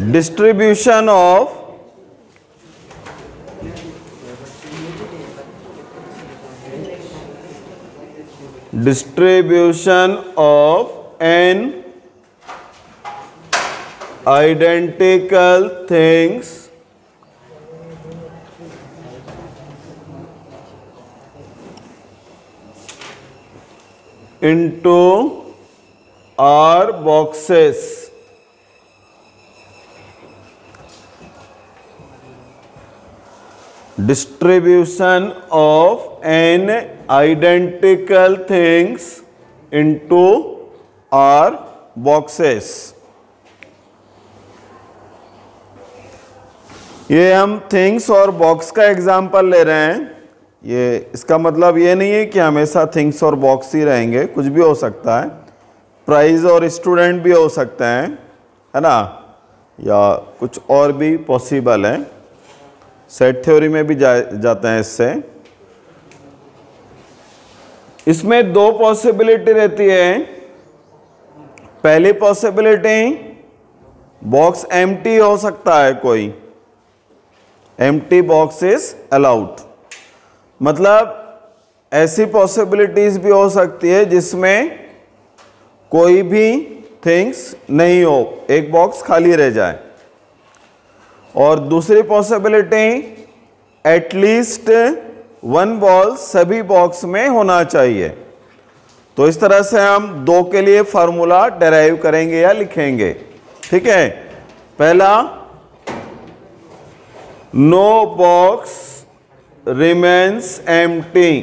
Distribution of n identical things into R boxes. Distribution of n identical things into R boxes. ये हम things और box का example ले रहे हैं। ये इसका मतलब ये नहीं है कि हमेशा थिंग्स और बॉक्स ही रहेंगे, कुछ भी हो सकता है। प्राइज और स्टूडेंट भी हो सकते हैं, है ना, या कुछ और भी पॉसिबल है। सेट थ्योरी में भी जाते हैं इससे। इसमें दो पॉसिबिलिटी रहती है। पहली पॉसिबिलिटी, बॉक्स एम्प्टी हो सकता है, कोई एम्प्टी बॉक्स इज अलाउड। मतलब ऐसी पॉसिबिलिटीज भी हो सकती है जिसमें कोई भी थिंग्स नहीं हो, एक बॉक्स खाली रह जाए। और दूसरी पॉसिबिलिटी, एटलीस्ट वन बॉल सभी बॉक्स में होना चाहिए। तो इस तरह से हम दो के लिए फार्मूला डेराइव करेंगे या लिखेंगे। ठीक है, पहला, नो बॉक्स रिमेन्स एम्प्टी।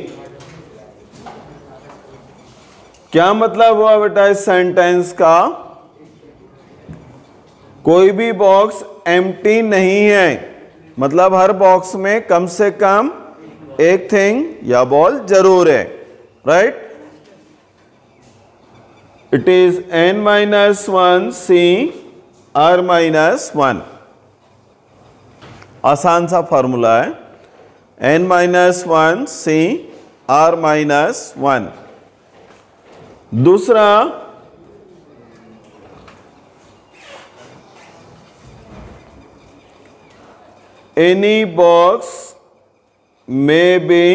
क्या मतलब हुआ बेटा इस सेंटेंस का? कोई भी बॉक्स एम्प्टी नहीं है, मतलब हर बॉक्स में कम से कम एक थिंग या बॉल जरूर है, right. It is n-1 C R-1। आसान सा फॉर्मूला है, n-1 C R-1। दूसरा, any box may be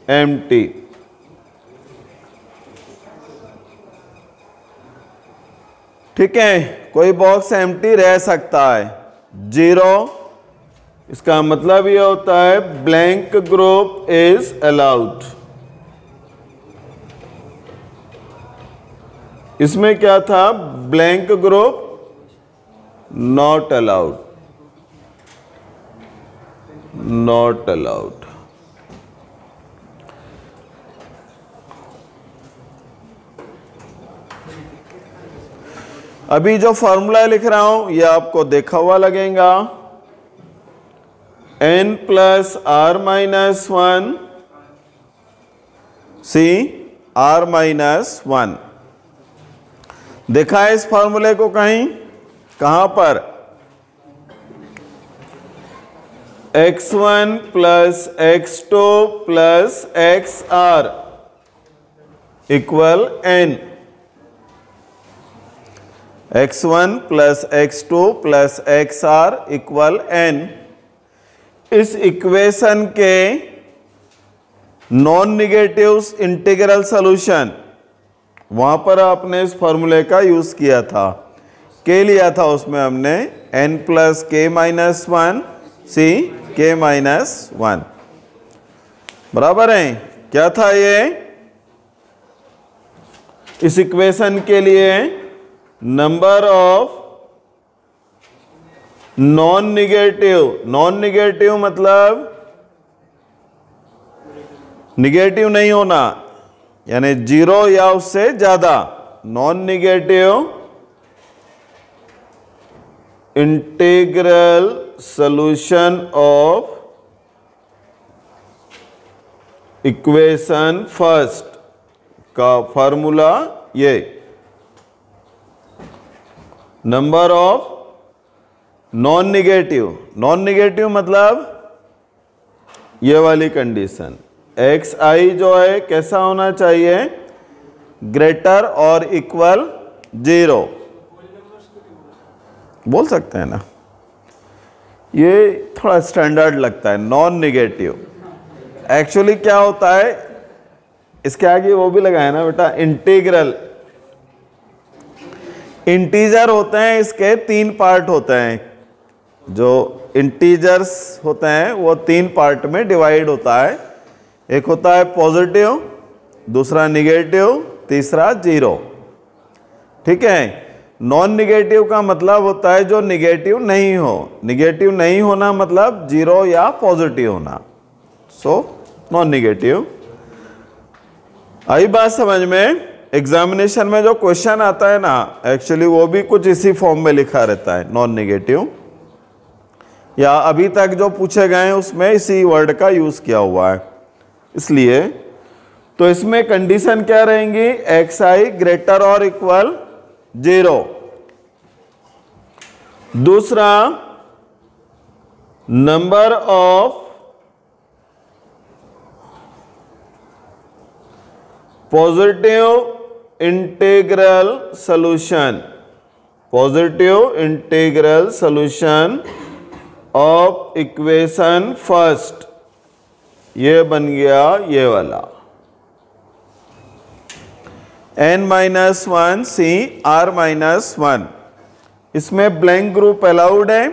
empty। ठीक है, कोई बॉक्स एम्प्टी रह सकता है। 0, इसका मतलब ये होता है ब्लैंक ग्रुप इज अलाउड। इसमें क्या था? Blank group not allowed, not allowed. अभी जो फॉर्मूला लिख रहा हूं ये आपको देखा हुआ लगेगा। n+R-1 C R-1। देखा है इस फॉर्मूले को कहीं? कहां पर? x1 + x2 + xr = n। x1 + x2 + xr = n। इस इक्वेशन के नॉन निगेटिव इंटीग्रल सॉल्यूशन, वहां पर आपने इस फॉर्मूले का यूज किया था। के लिया था उसमें हमने n + k-1 C k-1 बराबर है। क्या था ये? इस इक्वेशन के लिए नंबर ऑफ नॉन निगेटिव मतलब निगेटिव नहीं होना, यानी 0 या उससे ज्यादा। Non negative integral solution of equation first का फॉर्मूला ये, नंबर ऑफ नॉन निगेटिव मतलब ये वाली कंडीशन, xi जो है कैसा होना चाहिए? ग्रेटर और इक्वल 0। बोल सकते हैं ना, ये थोड़ा स्टैंडर्ड लगता है, नॉन निगेटिव। एक्चुअली क्या होता है, इसके आगे वो भी लगाया ना बेटा, इंटीग्रल। इंटीजर होते हैं, इसके 3 पार्ट होते हैं। जो इंटीजर्स होते हैं वो 3 पार्ट में डिवाइड होता है। एक होता है पॉजिटिव, दूसरा निगेटिव, तीसरा जीरो। ठीक है। नॉन निगेटिव का मतलब होता है जो निगेटिव नहीं हो। निगेटिव नहीं होना मतलब जीरो या पॉजिटिव होना, सो नॉन निगेटिव। आई बात समझ में? एग्जामिनेशन में जो क्वेश्चन आता है ना, एक्चुअली वो भी कुछ इसी फॉर्म में लिखा रहता है, नॉन निगेटिव, या अभी तक जो पूछे गए हैं उसमें इसी वर्ड का यूज किया हुआ है। इसलिए तो इसमें कंडीशन क्या रहेंगी, xi ग्रेटर और इक्वल 0। दूसरा, number of positive integral solution, positive integral solution of equation first, ये बन गया ये वाला n-1 सी r-1। इसमें ब्लैंक ग्रुप अलाउड है,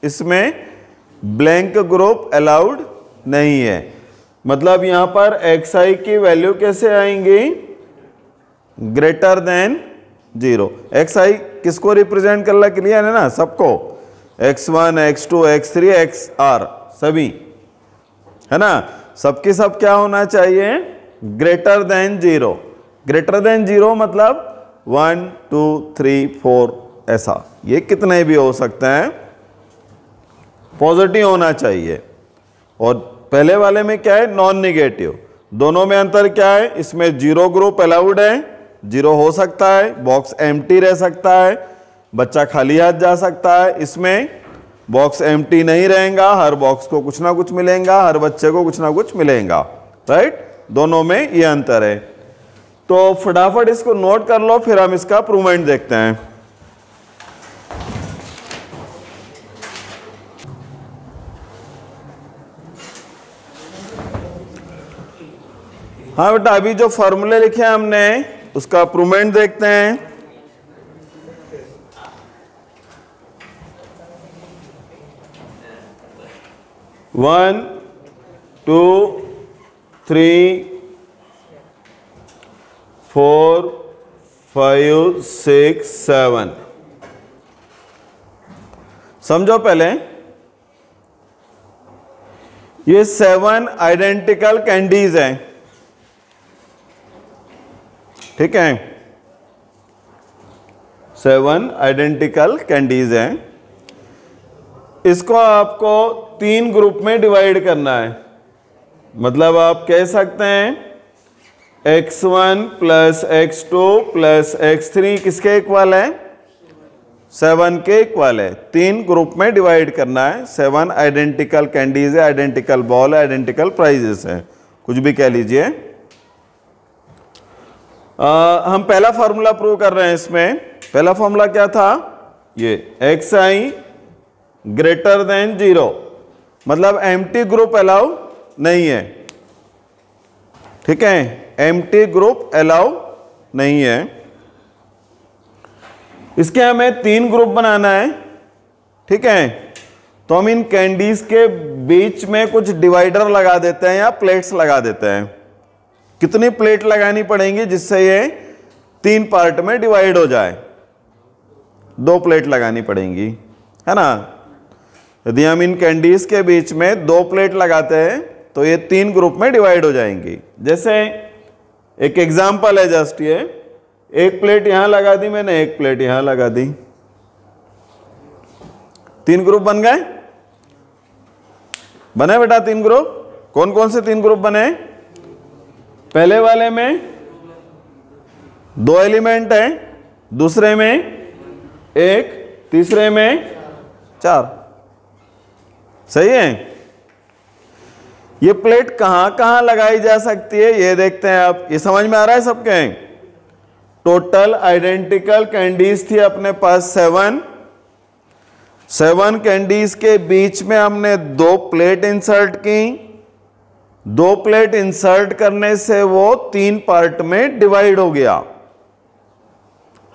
इसमें ब्लैंक ग्रुप अलाउड नहीं है। मतलब यहां पर xi की वैल्यू कैसे आएंगी, ग्रेटर देन 0। xi किसको रिप्रेजेंट करना क्लियर है ना सबको, x1 x2 x3 xr सभी, है ना, सबके सब क्या होना चाहिए, ग्रेटर देन 0। ग्रेटर देन 0 मतलब 1 2 3 4 ऐसा, ये कितने भी हो सकते हैं, पॉजिटिव होना चाहिए। और पहले वाले में क्या है, नॉन निगेटिव। दोनों में अंतर क्या है, इसमें जीरो ग्रुप अलाउड है, जीरो हो सकता है, बॉक्स एम्प्टी रह सकता है, बच्चा खाली हाथ जा सकता है। इसमें बॉक्स एम्प्टी नहीं रहेगा, हर बॉक्स को कुछ ना कुछ मिलेगा, हर बच्चे को कुछ ना कुछ मिलेगा, राइट। दोनों में ये अंतर है। तो फटाफट इसको नोट कर लो, फिर हम इसका प्रूवमेंट देखते हैं। हाँ बेटा, अभी जो फॉर्मूले लिखे हैं हमने उसका प्रूवमेंट देखते हैं। वन 2 3 4 5 6 7। समझो पहले, ये 7 आइडेंटिकल कैंडीज हैं, ठीक है, 7 आइडेंटिकल कैंडीज हैं। इसको आपको 3 ग्रुप में डिवाइड करना है। मतलब आप कह सकते हैं x1 plus x2 plus x3 किसके इक्वल है, 7 के इक्वल है। 3 ग्रुप में डिवाइड करना है। 7 आइडेंटिकल कैंडीज है, आइडेंटिकल बॉल है, आइडेंटिकल प्राइजेस है, कुछ भी कह लीजिए। हम पहला फॉर्मूला प्रूव कर रहे हैं। इसमें पहला फॉर्मूला क्या था, ये xi ग्रेटर देन 0, मतलब एम्प्टी ग्रुप अलाउ नहीं है, ठीक है, एम्प्टी ग्रुप अलाउ नहीं है। इसके हमें 3 ग्रुप बनाना है, ठीक है। तो हम इन कैंडीज के बीच में कुछ डिवाइडर लगा देते हैं या प्लेट्स लगा देते हैं। कितनी प्लेट लगानी पड़ेंगी जिससे ये 3 पार्ट में डिवाइड हो जाए, 2 प्लेट लगानी पड़ेंगी, है ना। यदि हम इन कैंडीज के बीच में 2 प्लेट लगाते हैं तो ये 3 ग्रुप में डिवाइड हो जाएंगी। जैसे एक एग्जांपल है जस्ट ये, एक प्लेट यहां लगा दी मैंने, एक प्लेट यहां लगा दी, 3 ग्रुप बन गए। बने बेटा 3 ग्रुप? कौन कौन से 3 ग्रुप बने? पहले वाले में 2 एलिमेंट है, दूसरे में 1, तीसरे में 4। सही है। ये प्लेट कहां कहां लगाई जा सकती है ये देखते हैं आप। ये समझ में आ रहा है सबके? टोटल आइडेंटिकल कैंडीज थी अपने पास 7, 7 कैंडीज के बीच में हमने 2 प्लेट इंसर्ट की। 2 प्लेट इंसर्ट करने से वो 3 पार्ट में डिवाइड हो गया,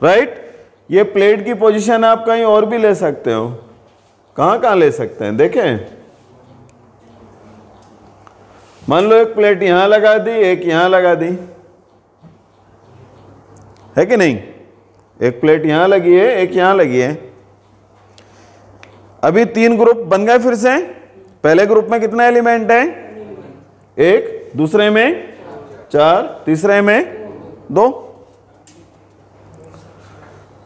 राइट। ये प्लेट की पोजीशन आप कहीं और भी ले सकते हो। कहां कहां ले सकते हैं देखें। मान लो एक प्लेट यहां लगा दी, एक यहां लगा दी, है कि नहीं। एक प्लेट यहां लगी है, एक यहां लगी है। अभी 3 ग्रुप बन गए फिर से। पहले ग्रुप में कितने एलिमेंट हैं? 1, दूसरे में 4, तीसरे में 2।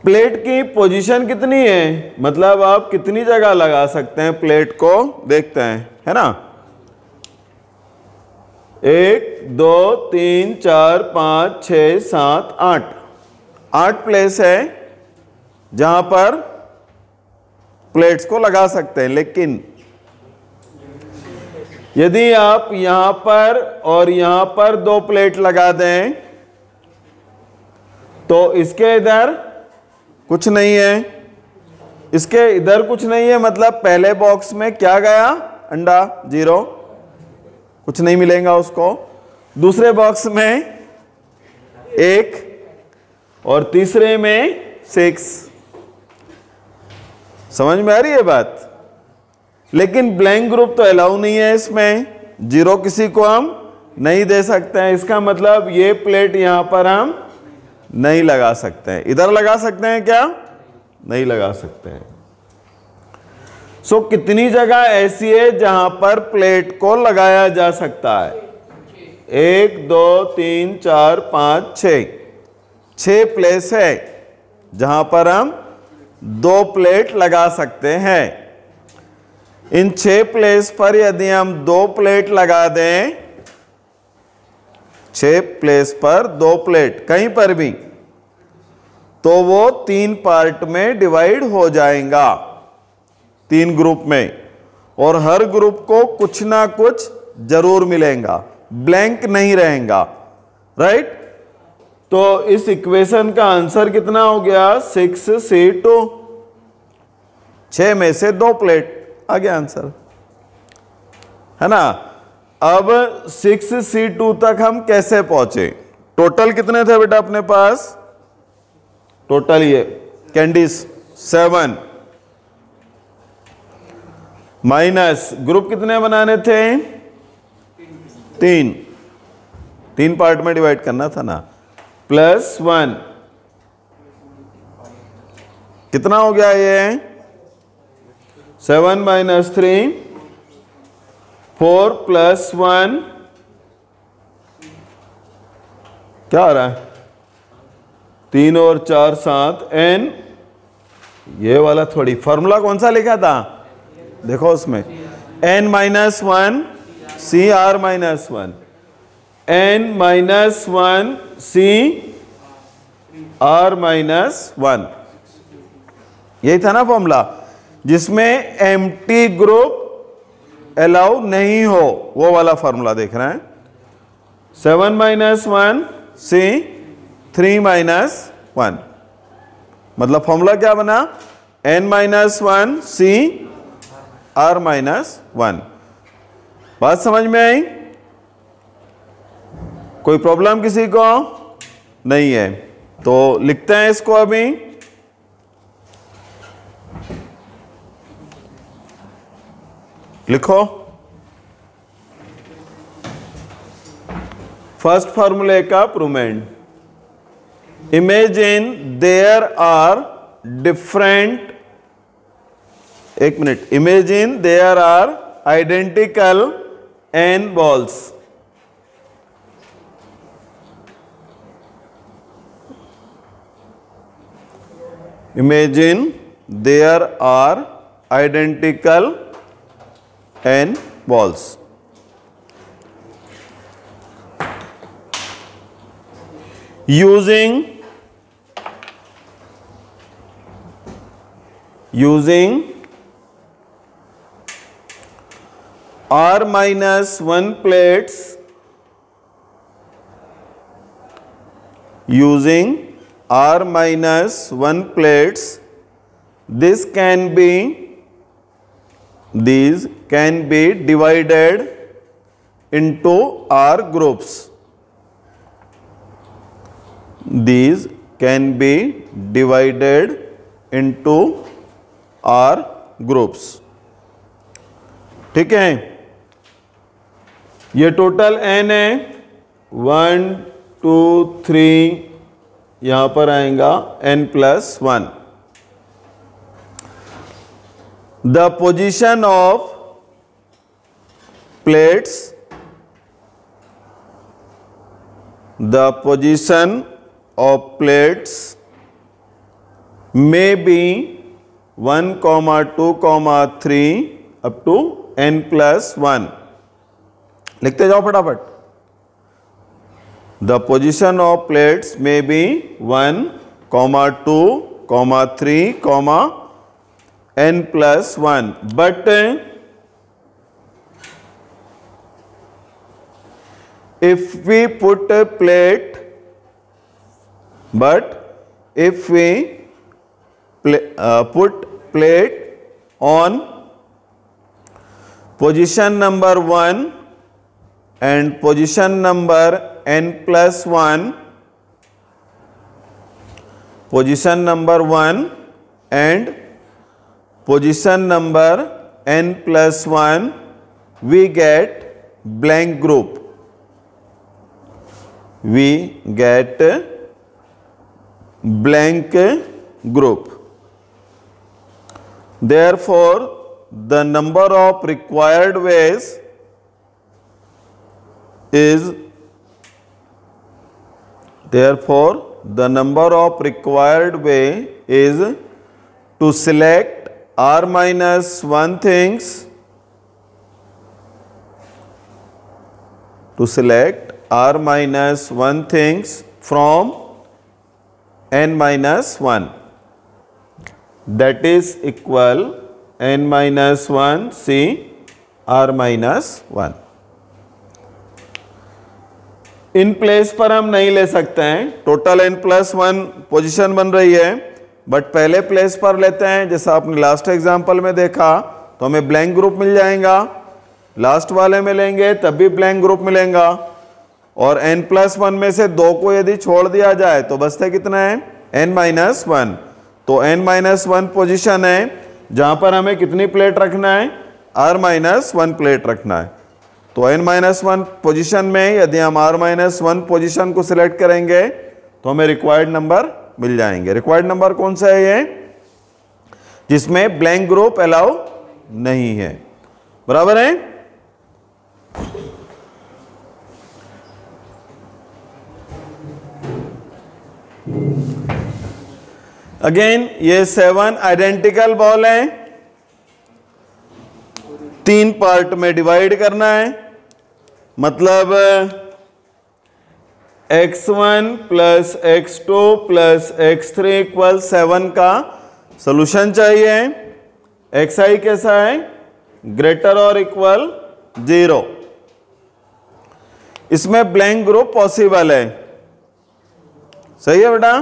प्लेट की पोजीशन कितनी है, मतलब आप कितनी जगह लगा सकते हैं प्लेट को, देखते हैं, है ना। 1, 2, 3, 4, 5, 6, 7, 8। 8 प्लेस है जहां पर प्लेट्स को लगा सकते हैं। लेकिन यदि आप यहां पर और यहां पर 2 प्लेट लगा दें तो इसके इधर कुछ नहीं है, इसके इधर कुछ नहीं है, मतलब पहले बॉक्स में क्या गया? अंडा, 0, कुछ नहीं मिलेगा उसको। दूसरे बॉक्स में 1 और तीसरे में 6। समझ में आ रही है बात। लेकिन ब्लैंक ग्रुप तो अलाउ नहीं है इसमें, 0 किसी को हम नहीं दे सकते हैं। इसका मतलब ये प्लेट यहां पर हम नहीं लगा सकते हैं। इधर लगा सकते हैं क्या? नहीं लगा सकते हैं। सो कितनी जगह ऐसी है जहां पर प्लेट को लगाया जा सकता है? 1, 2, 3, 4, 5, 6। 6 प्लेस है जहां पर हम 2 प्लेट लगा सकते हैं। इन 6 प्लेस पर यदि हम 2 प्लेट लगा दें, 6 प्लेस पर 2 प्लेट कहीं पर भी, तो वो 3 पार्ट में डिवाइड हो जाएगा, 3 ग्रुप में। और हर ग्रुप को कुछ ना कुछ जरूर मिलेगा, ब्लैंक नहीं रहेगा, राइट। तो इस इक्वेशन का आंसर कितना हो गया? 6C2। 6 में से 2 प्लेट आ गया आंसर, है ना। अब 6C2 तक हम कैसे पहुंचे? टोटल कितने थे बेटा अपने पास? टोटल ये कैंडीज 7 माइनस ग्रुप कितने बनाने थे? 3 पार्ट में डिवाइड करना था ना, प्लस 1। कितना हो गया ये? 7 - 3, 4 + 1 क्या आ रहा है? 3 और 4 7 n। ये वाला थोड़ी फॉर्मूला कौन सा लिखा था देखो उसमें, n - 1 CR - 1, n - 1 CR - 1। यही था ना फॉर्मूला, जिसमें एम्प्टी ग्रुप अलाउ नहीं हो, वो वाला फॉर्मूला देख रहे हैं। 7 - 1 C 3 - 1, मतलब फॉर्मूला क्या बना? n - 1 C R - 1। बात समझ में आई? कोई प्रॉब्लम किसी को नहीं है तो लिखते हैं इसको अभी। लिखो फर्स्ट फॉर्मूले का provement. Imagine there are different, एक मिनट, imagine there are identical n balls. Imagine there are identical n balls. Using r minus 1 plates, using r minus 1 plates, this can be these can be divided into R groups. These can be divided into R groups. ठीक है, ये total n है, 1 2 3, यहां पर आएगा n+1. The position of plates, the position of plates may be 1, 2, 3 up to n+1. लिखते जाओ फटाफट. The position of plates may be 1, 2, 3, n+1, but if we put a plate, put plate on position number 1 and position number n+1, position number 1 and position number n+1, we get blank group. We get blank group. Therefore, the number of required ways is to select R-1 things, from n-1, that is equal n-1 C R-1. In place पर हम नहीं ले सकते हैं, total n+1 position बन रही है, but पहले प्लेस पर लेते हैं. जैसा आपने लास्ट एग्जांपल में देखा तो हमें ब्लैंक ग्रुप मिल जाएगा, लास्ट वाले में लेंगे तब भी ब्लैंक ग्रुप मिलेगा, और n+1 में से 2 को यदि छोड़ दिया जाए तो बचते कितना है, n-1. तो n-1 पोजीशन है जहां पर हमें कितनी प्लेट रखना है, R-1 प्लेट रखना है. तो n-1 पोजीशन में यदि हम R-1 पोजीशन को सिलेक्ट करेंगे तो हमें रिक्वायर्ड नंबर मिल जाएंगे. रिक्वायर्ड नंबर कौन सा है, ये जिसमें ब्लैंक ग्रुप अलाउ नहीं है. बराबर है. अगेन ये 7 आइडेंटिकल बॉल है, 3 पार्ट में डिवाइड करना है. मतलब x1 plus x2 plus x3 equal 7 का सॉल्यूशन चाहिए. xi कैसा है, ग्रेटर और इक्वल 0. इसमें ब्लैंक ग्रुप पॉसिबल है. सही है बेटा.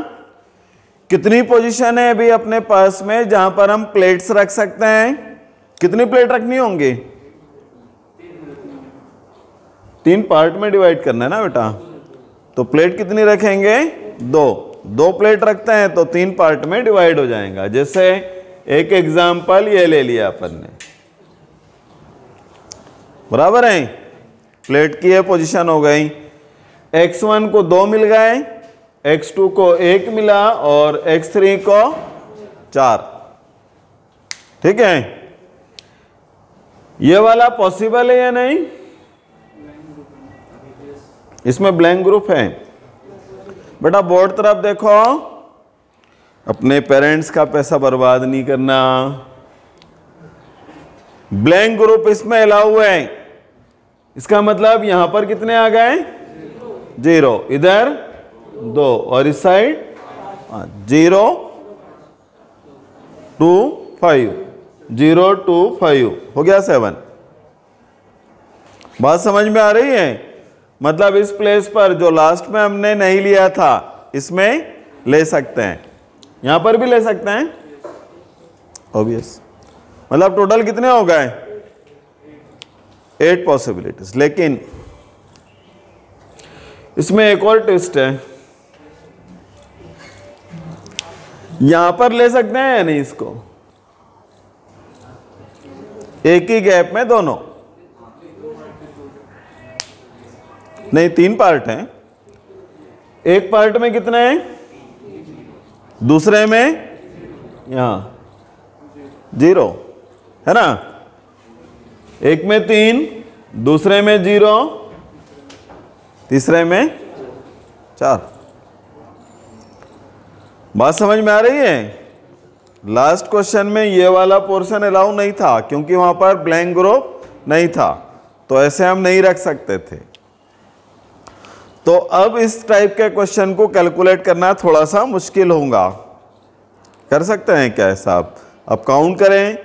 कितनी पोजीशन है अभी अपने पास में जहां पर हम प्लेट्स रख सकते हैं, कितनी प्लेट रखनी होंगी, 3 पार्ट में डिवाइड करना है ना बेटा. तो प्लेट कितनी रखेंगे, 2 प्लेट रखते हैं तो 3 पार्ट में डिवाइड हो जाएगा. जैसे एक एग्जांपल ये ले लिया अपन ने. बराबर है. प्लेट की ये पोजीशन हो गई, x1 को 2 मिल गए, x2 को 1 मिला और x3 को 4. ठीक है. ये वाला पॉसिबल है या नहीं, इसमें ब्लैंक ग्रुप है. बेटा बोर्ड तरफ देखो, अपने पेरेंट्स का पैसा बर्बाद नहीं करना. ब्लैंक ग्रुप इसमें अलाउ है. इसका मतलब यहां पर कितने आ गए, 0, इधर 2 और इस साइड 0 2 5, 0 2 5 हो गया 7. बात समझ में आ रही है. मतलब इस प्लेस पर जो लास्ट में हमने नहीं लिया था इसमें ले सकते हैं, यहां पर भी ले सकते हैं ऑब्वियस. मतलब टोटल कितने हो गए, 8 पॉसिबिलिटीज। लेकिन इसमें एक और ट्विस्ट है, यहां पर ले सकते हैं या नहीं इसको, एक ही गैप में दोनों, नहीं 3 पार्ट हैं, एक पार्ट में कितने हैं, दूसरे में यहां 0 है ना, एक में 3, दूसरे में 0, तीसरे में 4। बात समझ में आ रही है? लास्ट क्वेश्चन में ये वाला पोर्शन अलाउ नहीं था क्योंकि वहां पर ब्लैंक ग्रुप नहीं था, तो ऐसे हम नहीं रख सकते थे। तो अब इस टाइप के क्वेश्चन को कैलकुलेट करना थोड़ा सा मुश्किल होगा। कर सकते हैं क्या ऐसा? अब काउंट करें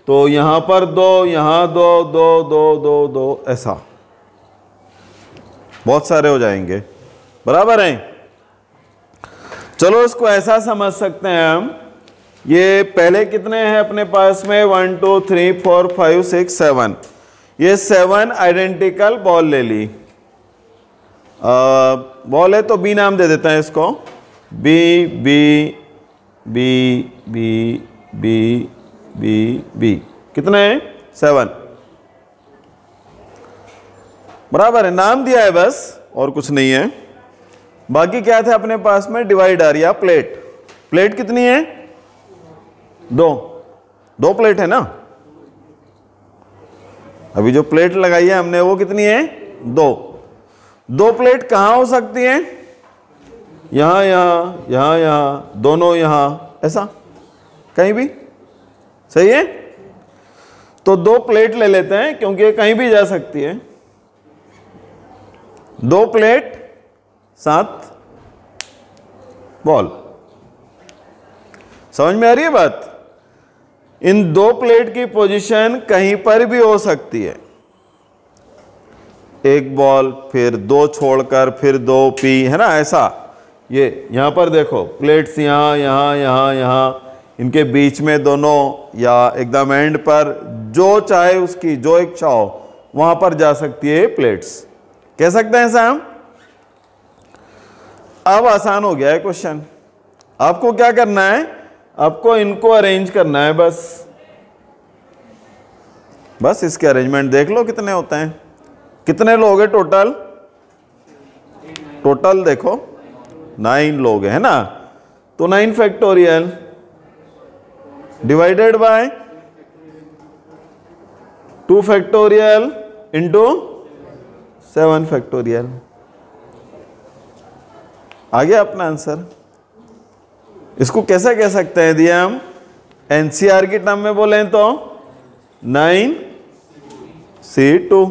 तो यहां पर 2, यहां 2, 2, 2, 2, 2, ऐसा बहुत सारे हो जाएंगे, बराबर हैं। चलो इसको ऐसा समझ सकते हैं हम, ये पहले कितने हैं अपने पास में, 1 2 3 4 5 6 7, ये 7 आइडेंटिकल बॉल ले ली। बॉल है तो बी नाम दे देते हैं इसको, B B B B B B B, कितने हैं 7, बराबर है, नाम दिया है बस और कुछ नहीं है। बाकी क्या थे अपने पास में, डिवाइडर या प्लेट। प्लेट कितनी है, 2 प्लेट है ना, अभी जो प्लेट लगाई है हमने वो कितनी है, 2 प्लेट कहां हो सकती है, यहां यहां यहां यहां, दोनों यहां, ऐसा कहीं भी, सही है। तो 2 प्लेट ले लेते हैं क्योंकि कहीं भी जा सकती है, 2 प्लेट 7 बॉल। समझ में आ रही है बात? इन 2 प्लेट की पोजीशन कहीं पर भी हो सकती है, एक बॉल फिर 2 छोड़कर फिर 2 पी, है ना, ऐसा। ये यहां पर देखो प्लेट्स यहां यहां यहां यहां, इनके बीच में दोनों, या एकदम एंड पर, जो चाहे उसकी जो इच्छा हो वहां पर जा सकती है प्लेट्स, कह सकते हैं ऐसा हम। अब आसान हो गया है क्वेश्चन, आपको क्या करना है, आपको इनको अरेंज करना है, बस इसके अरेंजमेंट देख लो कितने होते हैं, कितने लोग हैं टोटल, देखो 9 लोग हैं, है ना। तो 9 factorial divided by 2 factorial into 7 factorial, आ गया अपना आंसर। इसको कैसे कह सकते हैं, दिया हम एनसीआर की टर्म में बोले तो 9C2,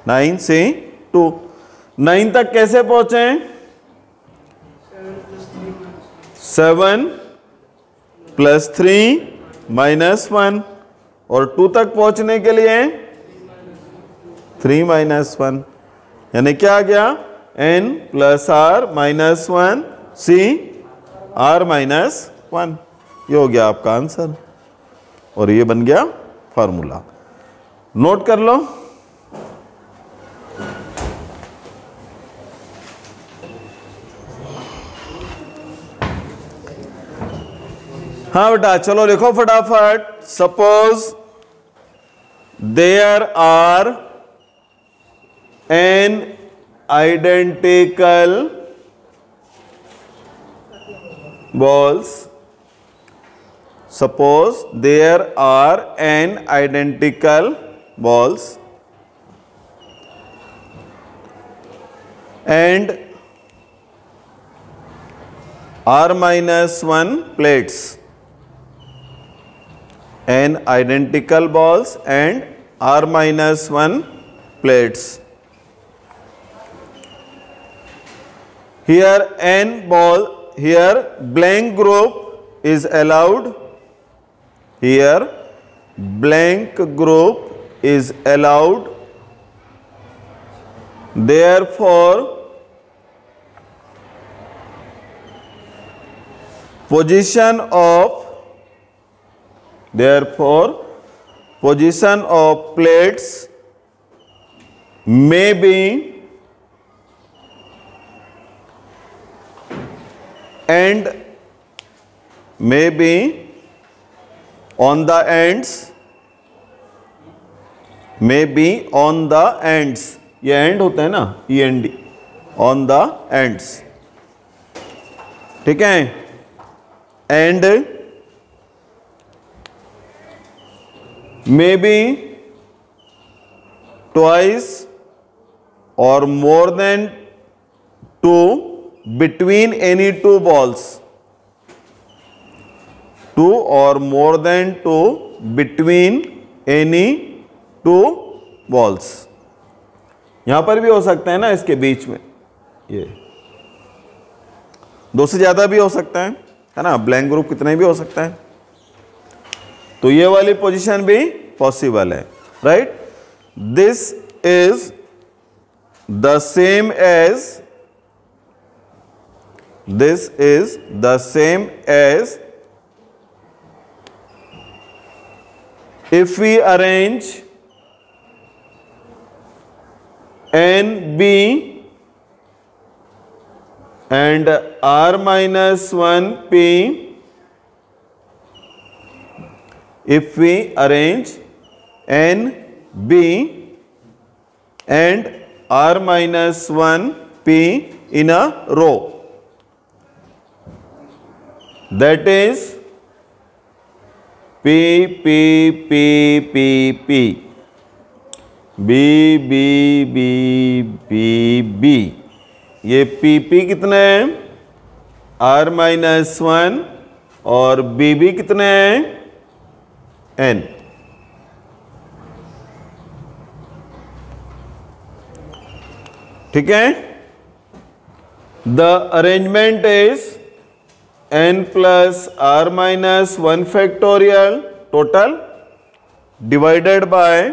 9C2। 9 तक कैसे पहुंचे, 7 + 3 - 1, और 2 तक पहुंचने के लिए 3 - 1, यानी क्या आ गया, n + r - 1 c r - 1, ये हो गया आपका आंसर, और ये बन गया फार्मूला। नोट कर लो। हाँ बेटा चलो लिखो फटाफट। Suppose there are n identical balls. Suppose there are n identical balls and r-1 plates. N identical balls and r-1 plates. Here n ball, here blank group is allowed. Here blank group is allowed. Therefore position position of plates may be and may be on the ends, may be on the ends, ये and होता है ना, END, on the ends, ठीक है, and may be twice or more than two between any two balls, two or more than two between any two balls. यहां पर भी हो सकता है ना, इसके बीच में, ये दो से ज्यादा भी हो सकता है ना, ब्लैंक ग्रुप कितने भी हो सकता है, तो ये वाली पोजीशन भी पॉसिबल है, right. This is the same as, this is the same as if we arrange n b and r minus 1 p, if we arrange n b and r minus 1 p in a row, that is P P P P P, B B B B B, ये P P कितने हैं, R minus 1, और B B कितने हैं, N. ठीक है. The arrangement is n plus r minus 1 factorial total divided by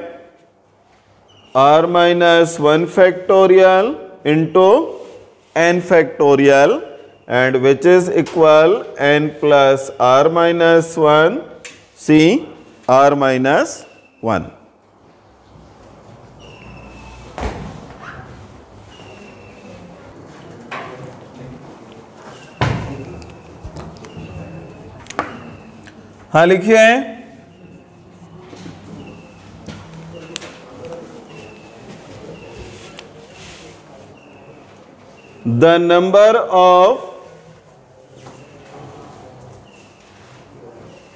r minus 1 factorial into n factorial, and which is equal n plus r minus 1 c r minus 1. हाँ लिखिए, the number of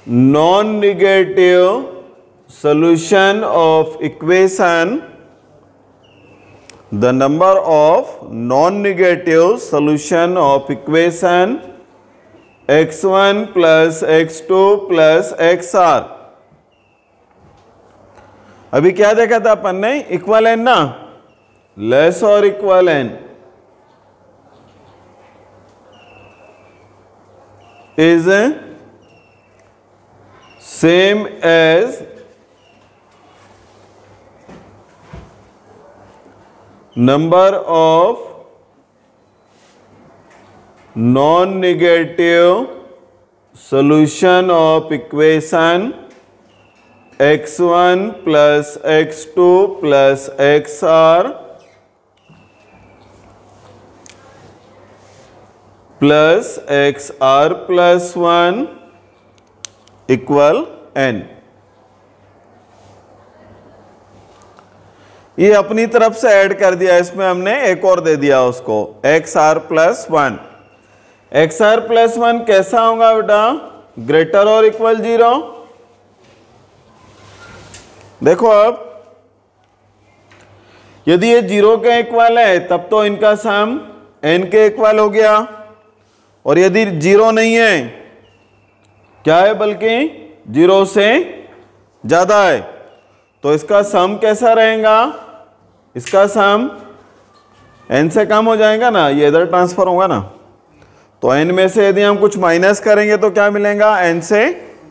non-negative solution of equation, the number of non-negative solution of equation x1 plus x2 plus xr. अभी क्या देखा था अपन ने, equal n ना, less और equal n is same as number of non-negative solution of equation x1 plus x2 plus xr plus xr plus 1 equal n. ये अपनी तरफ से ऐड कर दिया, इसमें हमने एक और दे दिया उसको, xr plus 1. xr प्लस 1 कैसा होगा बेटा, ग्रेटर और इक्वल 0. देखो अब यदि ये 0 के इक्वल है तब तो इनका सम n के इक्वल हो गया, और यदि 0 नहीं है, क्या है बल्कि 0 से ज्यादा है, तो इसका सम कैसा रहेगा, इसका सम n से कम हो जाएगा ना, ये इधर ट्रांसफर होगा ना, तो n में से यदि हम कुछ माइनस करेंगे तो क्या मिलेगा, n से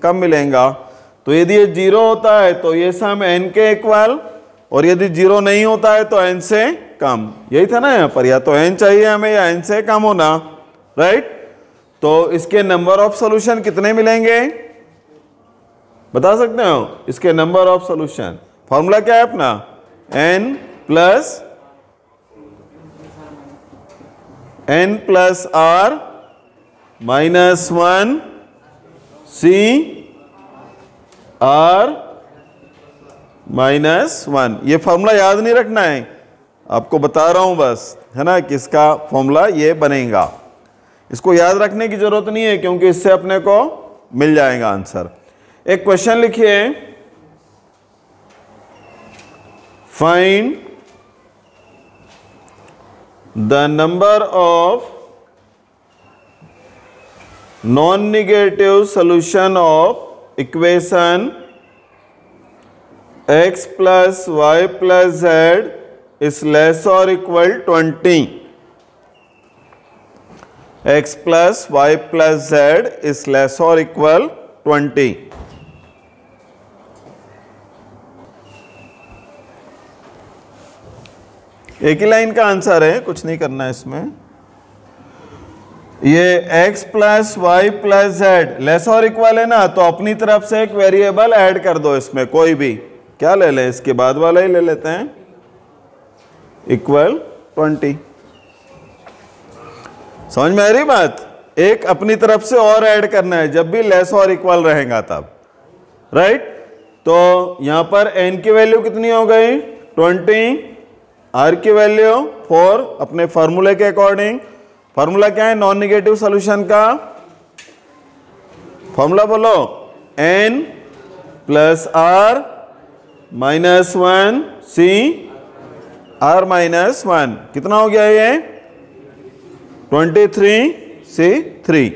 कम मिलेगा. तो यदि ये 0 होता है तो ये सम n के इक्वल, और यदि 0 नहीं होता है तो n से कम. यही था ना यहाँ पर, या तो n चाहिए हमें या n से कम होना, राइट. तो इसके नंबर ऑफ सॉल्यूशन कितने मिलेंगे, बता सकते हो इसके नंबर ऑफ सॉल्यूशन? फॉर्मूला क्या है अपना? n plus r minus 1 c r minus 1। ये फॉर्मूला याद नहीं रखना है, आपको बता रहा हूं बस, है ना, किसका फॉर्मूला ये बनेगा। इसको याद रखने की जरूरत नहीं है क्योंकि इससे अपने को मिल जाएगा आंसर। एक क्वेश्चन लिखिए, find the number of non negative solution of equation x plus y plus z is less और equal 20। x plus y plus z is less और इक्वल 20। एक ही लाइन का आंसर है, कुछ नहीं करना है इसमें। ये x plus y plus z less और इक्वल है ना, तो अपनी तरफ से एक वेरिएबल ऐड कर दो इसमें, कोई भी। क्या ले लें? इसके बाद वाला ही ले लेते हैं, इक्वल 20। समझ में आ रही बात? एक अपनी तरफ से और ऐड करना है जब भी लेस और इक्वल रहेगा तब, राइट? तो यहां पर n की वैल्यू कितनी हो गई? 20, r की वैल्यू 4 अपने फॉर्मूले के अकॉर्डिंग। फॉर्मूला क्या है नॉन नेगेटिव सॉल्यूशन का? फॉर्मूला बोलो, n plus r minus 1 c r minus 1। कितना हो गया ये? 23 c 3।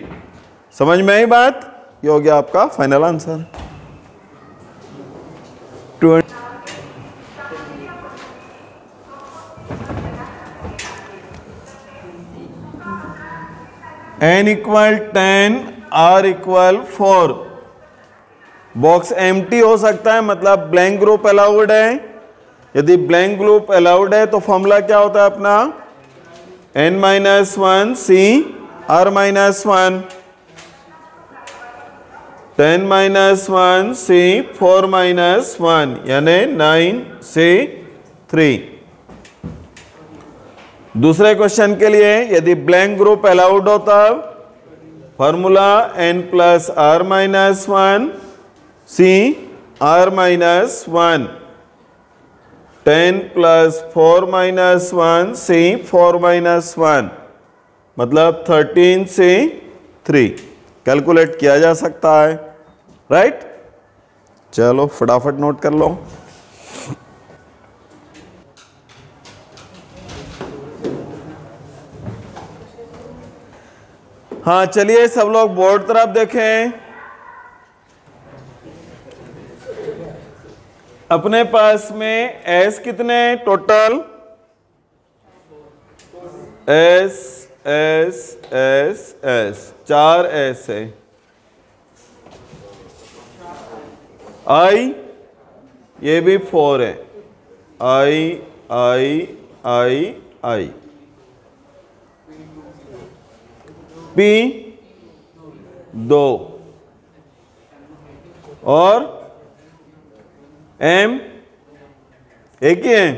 समझ में आई बात? ये हो गया आपका final answer. n equal 10 r equal 4। Box empty हो सकता है, मतलब ब्लैंक ग्रुप अलाउड है। यदि ब्लैंक ग्रुप अलाउड है तो फॉर्मूला क्या होता है अपना? n minus 1 c r minus 1, 10 minus 1 c 4 minus 1 यानी 9 c 3। दूसरे क्वेश्चन के लिए यदि ब्लैंक ग्रुप अलाउड होता formula n plus r minus 1 c r minus 1, 10 plus 4 minus 1 c 4 minus 1 मतलब 13 c 3। कैलकुलेट किया जा सकता है, राइट? चलो फटाफट नोट कर लो। हाँ चलिए सब लोग बोर्ड तरफ देखें। अपने पास में एस कितने total? S S S S 4 S है। आई ये भी 4 है। आई आई आई आई। पी 2 और एम एक ही है।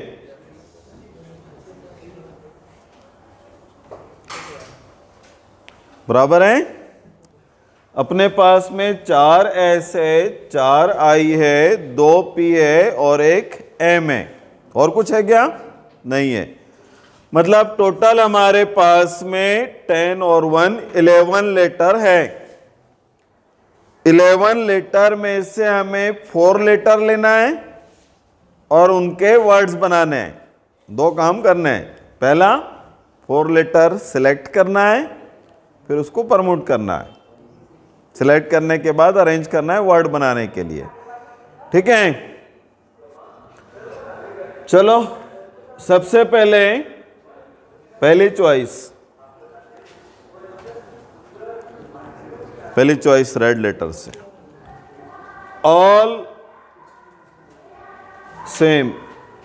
बराबर है। अपने पास में 4 एस है, 4 आई है, 2 पी है और एक एम है। और कुछ है क्या? नहीं है। मतलब टोटल हमारे पास में 10 और 1 11 लेटर है। 11 लेटर में से हमें 4 लेटर लेना है और उनके वर्ड्स बनाने हैं। 2 काम करने हैं। पहला 4 लेटर सिलेक्ट करना है, फिर उसको प्रमोट करना है। सिलेक्ट करने के बाद अरेंज करना है वर्ड बनाने के लिए। ठीक है, चलो सबसे पहले पहली चॉइस रेड लेटर से ऑल सेम।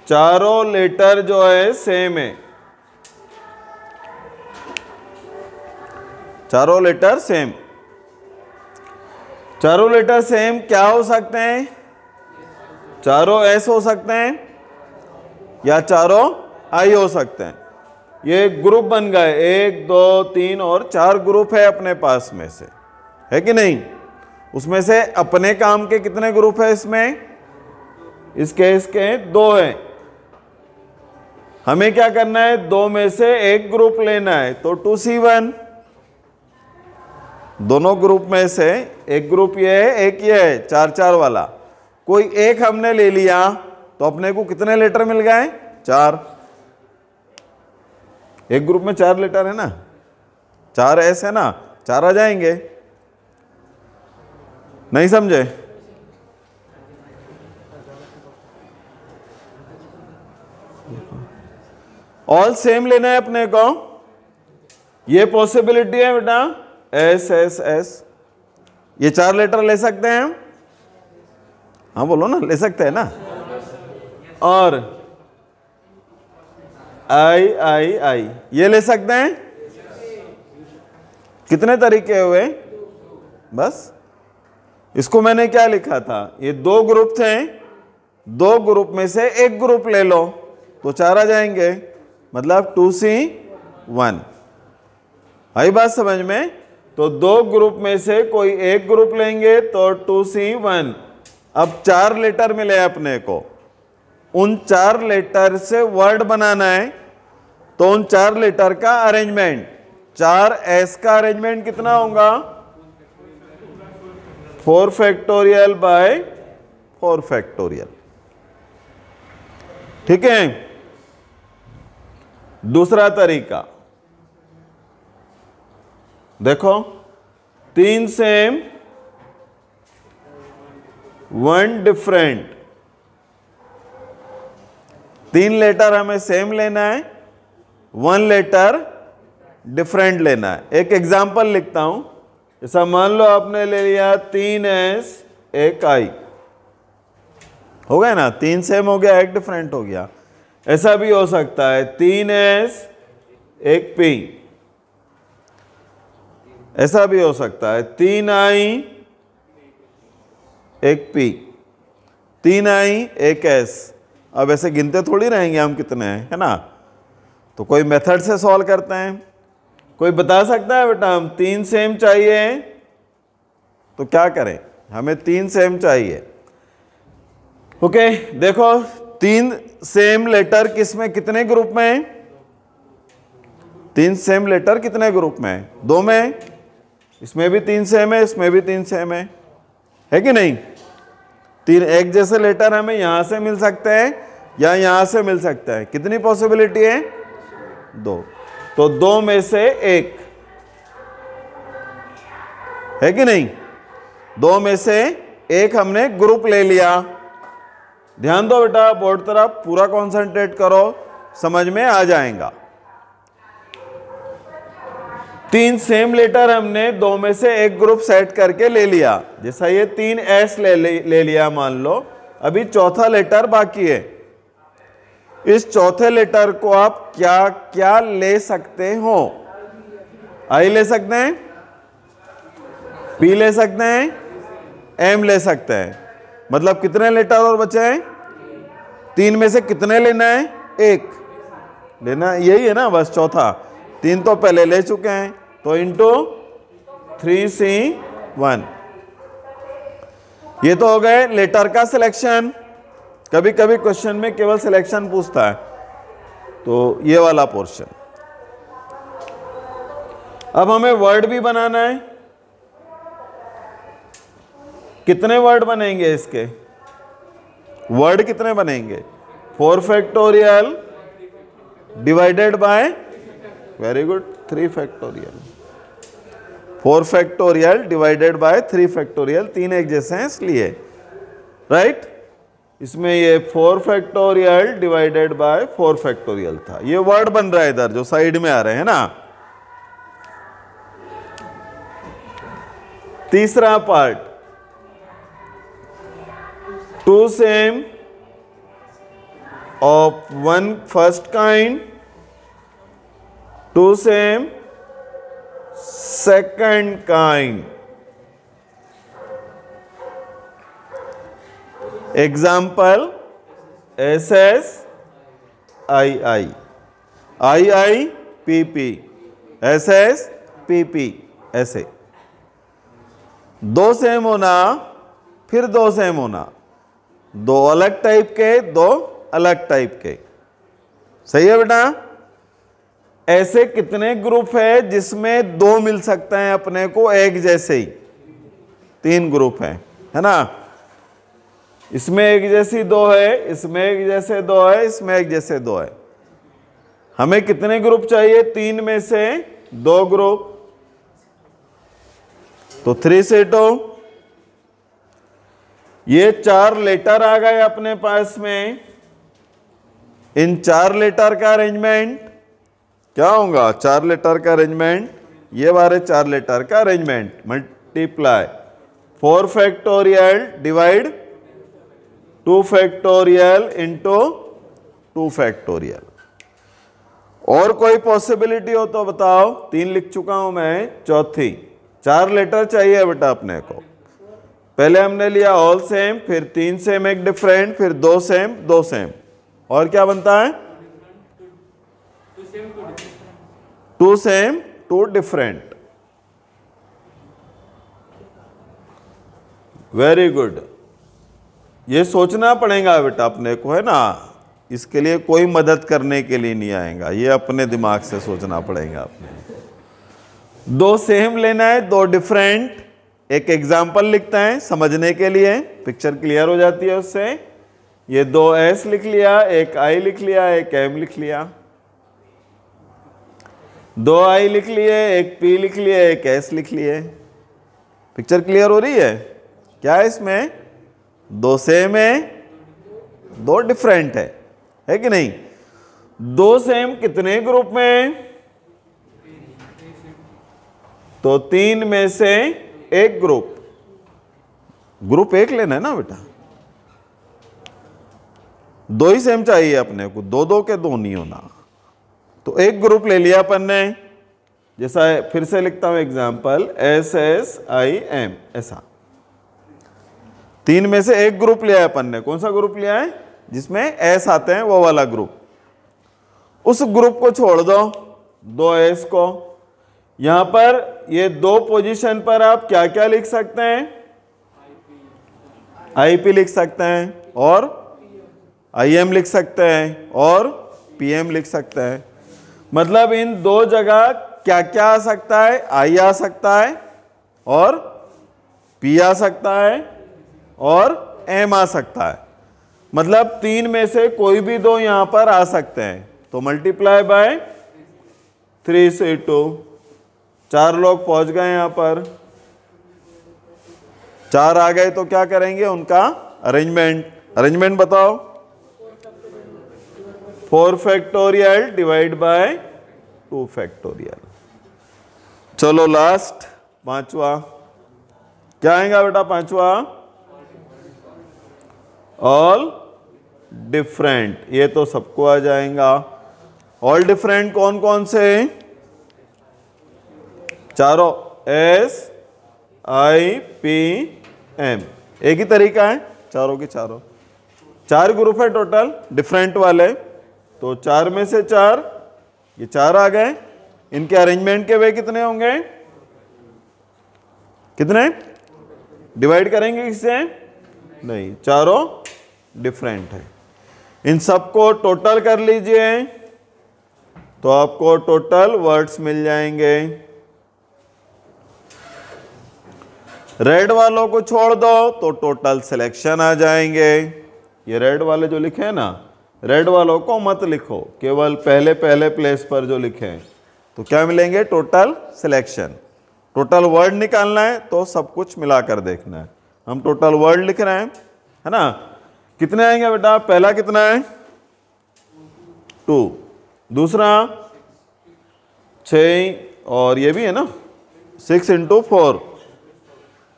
चारों लेटर जो है सेम है, चारों लेटर सेम। चारों लेटर सेम क्या हो सकते हैं? चारों एस हो सकते हैं या चारों आई हो सकते हैं। ये ग्रुप बन गए, 1 2 3 और 4 ग्रुप है अपने पास में से, है कि नहीं? उसमें से अपने काम के कितने ग्रुप है इसमें? इस केस के 2 हैं। हमें क्या करना है? 2 में से एक ग्रुप लेना है, तो 2C1। दोनों ग्रुप में से एक ग्रुप ये है, एक ये है, 4 4 वाला। कोई एक हमने ले लिया तो अपने को कितने लेटर मिल गए? 4। एक ग्रुप में 4 लेटर है ना, 4 एस है ना, 4 आ जाएंगे। नहीं समझे? ऑल सेम लेना है अपने को। ये पॉसिबिलिटी है बेटा, एस एस एस। ये 4 लेटर ले सकते हैं हम? हाँ बोलो ना, ले सकते हैं ना। और आई आई आई ये ले सकते हैं। कितने तरीके हुए? बस इसको मैंने क्या लिखा था? ये 2 ग्रुप थे, 2 ग्रुप में से एक ग्रुप ले लो तो 4 आ जाएंगे, मतलब 2C1। आई बात समझ में? तो 2 ग्रुप में से कोई एक ग्रुप लेंगे तो 2C1। अब 4 लेटर मिले अपने को, उन 4 लेटर से वर्ड बनाना है, तो उन 4 लेटर का अरेंजमेंट, 4S का अरेंजमेंट कितना होगा? 4 फैक्टोरियल बाय 4 फैक्टोरियल। ठीक है। दूसरा तरीका देखो, 3 सेम 1 डिफरेंट। 3 लेटर हमें सेम लेना है, 1 लेटर डिफरेंट लेना है। एक एग्जांपल लिखता हूं। जैसा मान लो आपने ले लिया 3S 1 I, हो गया ना? 3 सेम हो गया, 1 डिफरेंट हो गया। ऐसा भी हो सकता है 3S 1 P, ऐसा भी हो सकता है 3I 1 P, 3I 1 S। अब ऐसे गिनते थोड़ी रहेंगे हम कितने हैं, है ना? तो कोई मेथड से सॉल्व करते हैं। कोई बता सकता है बेटा हम 3 सेम चाहिए तो क्या करें? हमें 3 सेम चाहिए। ओके, देखो 3 सेम लेटर किसमें, कितने ग्रुप में है? 3 सेम लेटर कितने ग्रुप में है? 2 में। इसमें भी 3 सेम है, इसमें भी 3 सेम है कि नहीं? 3 एक जैसे लेटर हमें यहां से मिल सकते हैं या यहां से मिल सकता है। कितनी पॉसिबिलिटी है? 2। तो 2 में से 1 है कि नहीं? 2 में से 1 हमने ग्रुप ले लिया। ध्यान दो बेटा, बोर्ड तरफ पूरा कंसंट्रेट करो, समझ में आ जाएगा। 3 सेम लेटर हमने 2 में से एक ग्रुप सेट करके ले लिया। जैसा ये 3S ले लिया मान लो, अभी चौथा लेटर बाकी है। इस चौथे लेटर को आप क्या क्या ले सकते हो? आई ले सकते हैं, P ले सकते हैं, M ले सकते हैं। मतलब कितने लेटर और बचे हैं? 3 में से कितने लेना है? 1 लेना, यही है ना बस। चौथा 3 तो पहले ले चुके हैं, तो इंटू 3C1। ये तो हो गए लेटर का सिलेक्शन। कभी कभी क्वेश्चन में केवल सिलेक्शन पूछता है, तो ये वाला पोर्शन। अब हमें वर्ड भी बनाना है। कितने वर्ड बनेंगे इसके? वर्ड कितने बनेंगे? 4 factorial divided bye, very good, 3 factorial. 4 factorial divided bye 3 factorial, 3 एक जैसे हैं इसलिए, राइट? इसमें ये 4 फैक्टोरियल डिवाइडेड बाय 4 फैक्टोरियल था। ये वर्ड बन रहा है इधर जो साइड में आ रहे हैं ना। तीसरा part, 2 same of 1 first kind, 2 same second kind. Example SS II, IIPP, SSPP, ऐसे दो सेम होना, फिर दो सेम होना, दो अलग टाइप के, दो अलग टाइप के। सही है बेटा? ऐसे कितने ग्रुप है जिसमें दो मिल सकते हैं अपने को एक जैसे ही? 3 ग्रुप है ना? इसमें एक जैसी दो है, इसमें एक जैसे दो है, इसमें एक जैसे दो है। हमें कितने ग्रुप चाहिए? 3 में से 2 ग्रुप, तो 3 सेटो। ये 4 लेटर आ गए अपने पास में। इन 4 लेटर का अरेंजमेंट क्या होगा? 4 लेटर का अरेंजमेंट, ये बारे 4 लेटर का arrangement, multiply 4 factorial divide 2 factorial into 2 factorial. और कोई पॉसिबिलिटी हो तो बताओ। 3 लिख चुका हूं मैं, चौथी 4 लेटर चाहिए बेटा अपने को। पहले हमने लिया ऑल सेम, फिर 3 सेम एक डिफरेंट, फिर 2 सेम 2 सेम, और क्या बनता है? 2 सेम 2 डिफरेंट। Very good. ये सोचना पड़ेगा बेटा अपने को, है ना? इसके लिए कोई मदद करने के लिए नहीं आएगा, ये अपने दिमाग से सोचना पड़ेगा अपने। 2 सेम लेना है, 2 डिफरेंट। एक एग्जाम्पल लिखते हैं समझने के लिए, पिक्चर क्लियर हो जाती है उससे। ये 2S लिख लिया, एक I लिख लिया, एक M लिख लिया। 2 I लिख लिए, एक P लिख लिए, एक S लिख लिए। पिक्चर क्लियर हो रही है? क्या है इसमें? 2 सेम है, 2 डिफरेंट है कि नहीं? 2 सेम कितने ग्रुप में? तो 3 में से एक ग्रुप। ग्रुप एक लेना है ना बेटा, 2 ही सेम चाहिए अपने को, 2 के 2 नहीं होना। तो एक ग्रुप ले लिया अपन ने, जैसा फिर से लिखता हूं एग्जांपल SSIM, ऐसा 3 में से एक ग्रुप लिया है अपन ने। कौन सा ग्रुप लिया है? जिसमें S आते हैं, वो वाला ग्रुप। उस ग्रुप को छोड़ दो, 2S को। यहां पर ये 2 पोजीशन पर आप क्या क्या लिख सकते हैं? IP लिख सकते हैं, और IM लिख सकते हैं, और PM लिख सकते हैं। मतलब इन 2 जगह क्या क्या आ सकता है? I आ सकता है, और P आ सकता है, और M आ सकता है। मतलब 3 में से कोई भी 2 यहां पर आ सकते हैं। तो मल्टीप्लाई बाय 3 से 2, 4 लोग पहुंच गए यहां पर। 4 आ गए तो क्या करेंगे? उनका अरेंजमेंट बताओ। 4 फैक्टोरियल डिवाइड बाय 2 फैक्टोरियल। चलो लास्ट 5वां क्या आएगा बेटा? 5वां ऑल डिफरेंट। ये तो सबको आ जाएगा। ऑल डिफरेंट कौन कौन से? चारों SIPM। एक ही तरीका है चारों के चारों। 4 ग्रुप है टोटल डिफरेंट वाले, तो 4 में से 4, ये 4 आ गए। इनके अरेंजमेंट के वे कितने होंगे? कितने डिवाइड करेंगे इससे? नहीं, चारों डिफरेंट है। इन सबको टोटल कर लीजिए तो आपको टोटल वर्ड्स मिल जाएंगे। रेड वालों को छोड़ दो तो टोटल सिलेक्शन आ जाएंगे। ये रेड वाले जो लिखे हैं ना, रेड वालों को मत लिखो, केवल पहले पहले प्लेस पर जो लिखे हैं। तो क्या मिलेंगे? Total selection. टोटल वर्ड निकालना है तो सब कुछ मिलाकर देखना है। हम टोटल वर्ड लिख रहे हैं, है ना? कितने आएंगे बेटा? पहला कितना है? 2। दूसरा 6, और ये भी है ना 6 × 4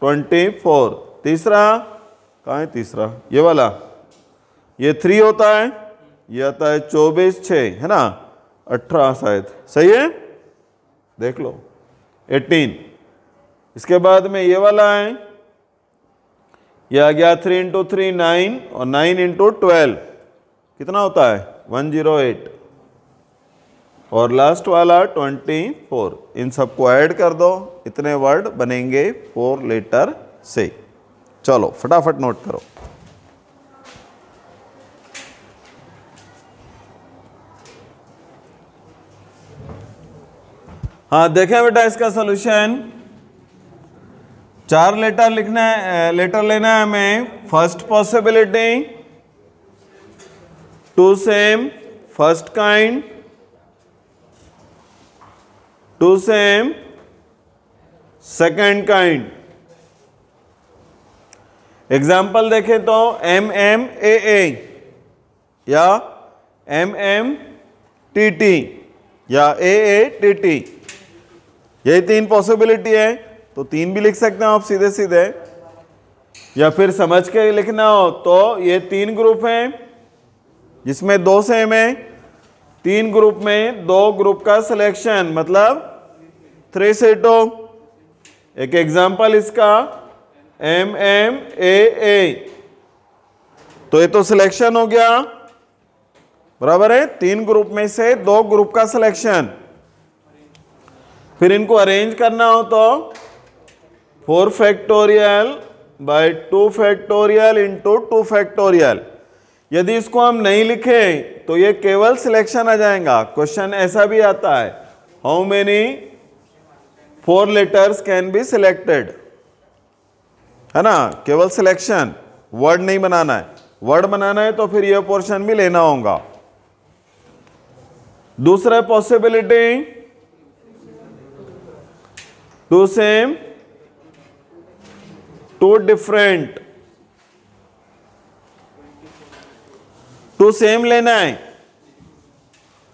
24। तीसरा कहाँ है? तीसरा ये वाला, ये 3 होता है, ये आता है 24, 6 है ना 18 शायद। सही है, देख लो 18। इसके बाद में ये वाला है, ये आ गया 3 इंटू 3 9 और 9 इंटू 12 कितना होता है 108 और लास्ट वाला 24। इन सबको ऐड कर दो, इतने वर्ड बनेंगे 4 लेटर से। चलो फटाफट नोट करो। हाँ देखें बेटा इसका सॉल्यूशन। 4 लेटर लिखना है, लेटर लेना है हमें। First possibility, two same first kind, two same second kind. Example देखें तो MMA या MMTT या AATT, यही 3 पॉसिबिलिटी है, तो 3 भी लिख सकते हैं आप सीधे सीधे, या फिर समझ के लिखना हो तो ये 3 ग्रुप हैं जिसमें 2 सेम है। 3 ग्रुप में 2 ग्रुप का सिलेक्शन, मतलब 3 सेटो। एक एग्जाम्पल इसका MMAA, तो ये तो सिलेक्शन हो गया, बराबर है। 3 ग्रुप में से 2 ग्रुप का सिलेक्शन। फिर इनको अरेंज करना हो तो 4 factorial by 2 factorial into 2 factorial. यदि इसको हम नहीं लिखें तो ये केवल सिलेक्शन आ जाएगा। क्वेश्चन ऐसा भी आता है, how many 4 letters can be selected, है ना, केवल सिलेक्शन, वर्ड नहीं बनाना है। वर्ड बनाना है तो फिर ये पोर्शन भी लेना होगा। दूसरा possibility, two same two different. Two same लेना है।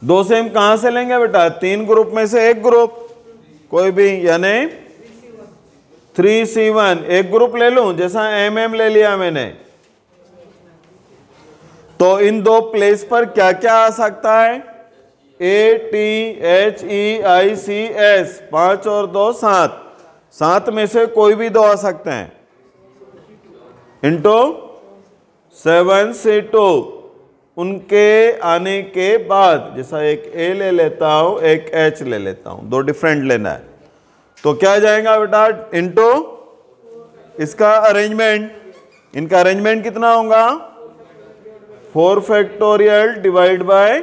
2 सेम कहां से लेंगे बेटा? 3 ग्रुप में से एक ग्रुप कोई भी, यानी 3C1 एक ग्रुप ले लूं, जैसा MM ले लिया मैंने। तो इन 2 प्लेस पर क्या क्या आ सकता है? ATHEICS 5 और 2 7, 7 में से कोई भी 2 आ सकते हैं, इंटू 7C2। उनके आने के बाद, जैसा एक A ले लेता हूं, एक H ले लेता हूं, 2 डिफरेंट लेना है, तो क्या जाएगा बेटा? इंटू इसका अरेंजमेंट। इनका अरेंजमेंट कितना होगा? 4 फैक्टोरियल डिवाइड बाय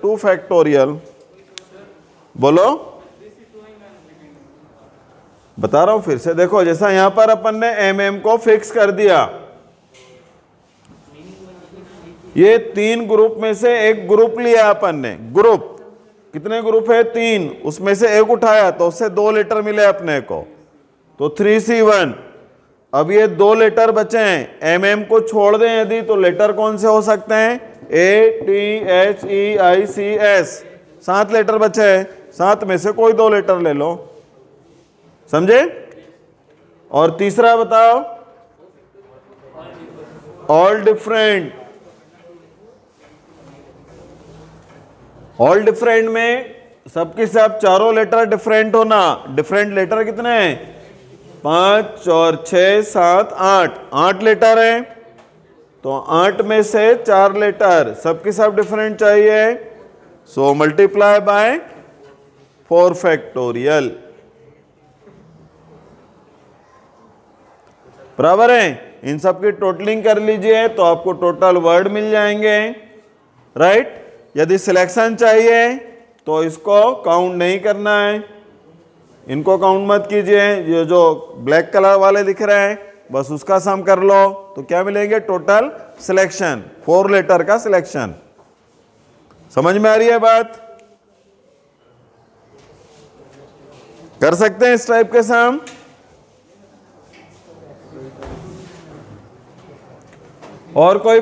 2 फैक्टोरियल। बोलो, बता रहा हूं फिर से। देखो जैसा यहां पर अपन ने MM को फिक्स कर दिया, ये 3 ग्रुप में से एक ग्रुप लिया अपन ने। ग्रुप कितने ग्रुप है? 3, उसमें से एक उठाया तो उससे 2 लेटर मिले अपने को, तो 3C1। अब ये 2 लेटर बचे हैं, MM को छोड़ दें यदि, तो लेटर कौन से हो सकते हैं? ATHEICS। 7 लेटर बचे हैं, 7 में से कोई 2 लेटर ले लो, समझे? और तीसरा बताओ, ऑल डिफरेंट। ऑल डिफरेंट में सबके सब चारों लेटर डिफरेंट होना। डिफरेंट लेटर कितने हैं? 5 और 6 7 8, 8 लेटर हैं, तो 8 में से 4 लेटर सबके सब डिफरेंट चाहिए, सो मल्टीप्लाई बाय 4 फैक्टोरियल। बराबर है। इन सब की टोटलिंग कर लीजिए तो आपको टोटल वर्ड मिल जाएंगे, राइट। यदि सिलेक्शन चाहिए तो इसको काउंट नहीं करना है, इनको काउंट मत कीजिए। ये जो ब्लैक कलर वाले दिख रहे हैं बस उसका सम कर लो, तो क्या मिलेंगे? टोटल सिलेक्शन, 4 लेटर का सिलेक्शन। समझ में आ रही है बात? कर सकते हैं इस टाइप के सम। और कोई